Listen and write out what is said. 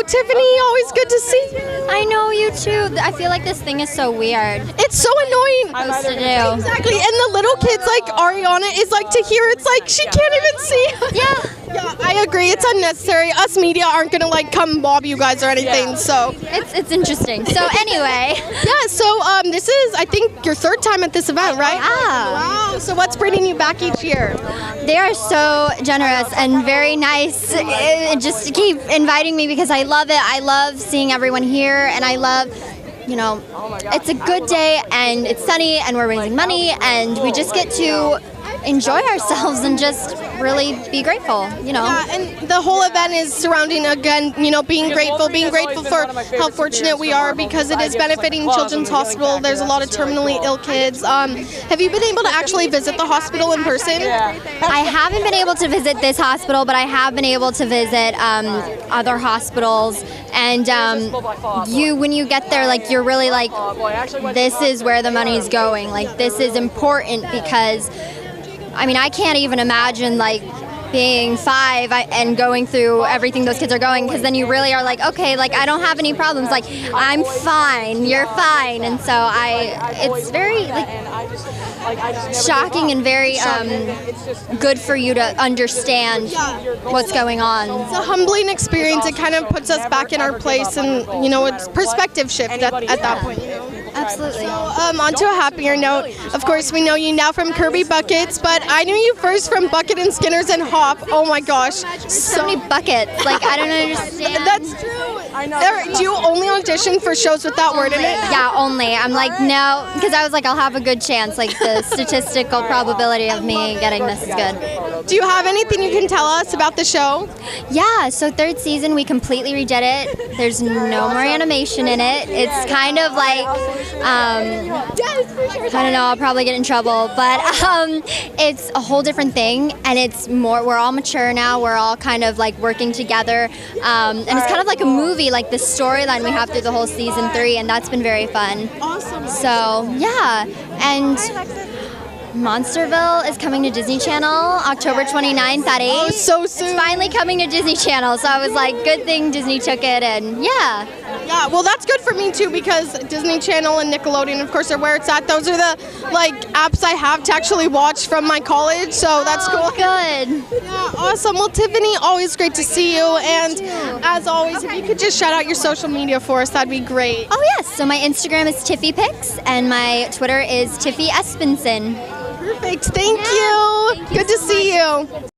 Tiffany, always good to see you. I know you too. I feel like this thing is so weird. It's so annoying. Supposed to do. Exactly, and the little kids like Ariana is like to hear. It's like she can't even see. Yeah. Yeah, I agree. It's unnecessary. Us media aren't gonna like come mob you guys or anything. So It's interesting. So anyway. yeah. So this is I think your third time at this event, right? Yeah. Wow. So what's bringing you back each year? They are so generous and very nice. Just to keep inviting me because I love it. I love seeing everyone here, and I love, it's a good day and it's sunny and we're raising money and we just get to enjoy ourselves and just really be grateful, Yeah, and the whole event is surrounding, again, being grateful for how fortunate we are because it is benefiting Children's Hospital. There's a lot of terminally ill kids. Have you been able to actually visit the hospital in person? I haven't been able to visit this hospital, but I have been able to visit other hospitals. And when you get there, like you're really like, this is where the money's going. Like this is important because, I can't even imagine like being 5 and going through everything those kids are going, because then you really are like, okay, like I don't have any problems. Like I'm fine, you're fine. And so it's very like shocking and very good for you to understand what's going on. It's a humbling experience. It kind of puts us back in our place, and it's perspective shift at that point. Absolutely. On to a happier note. Of course, we know you now from Kirby Buckets, but I knew you first from Bucket and Skinner's and Hop. Oh my gosh, So many buckets. Like I don't understand. That's true. Do you only audition for shows with that word in it? Yeah, only. I'm like, no, because I was like, I'll have a good chance. Like the statistical probability of me getting this is good. Do you have anything you can tell us about the show? Yeah, so third season, we completely redid it. There's no more animation in it. It's kind of like, I don't know, I'll probably get in trouble, but it's a whole different thing, and we're all mature now. We're all kind of like working together, and it's kind of like a movie, like the storyline we have through the whole season 3, and that's been very fun. Awesome. So, yeah, and Monsterville is coming to Disney Channel October 29th at 8. Oh, so soon. It's finally coming to Disney Channel, so I was like, good thing Disney took it, and yeah. Yeah, well, that's good for me too, because Disney Channel and Nickelodeon, of course, are where it's at. Those are the apps I have to actually watch from my college, so that's cool. Good. Yeah, awesome. Well, Tiffany, always great to see you, and as always, if you could just shout out your social media for us, that'd be great. Oh yes, so my Instagram is TiffyPics, and my Twitter is Tiffy Espenson. Perfect. Thank you. Good to see you.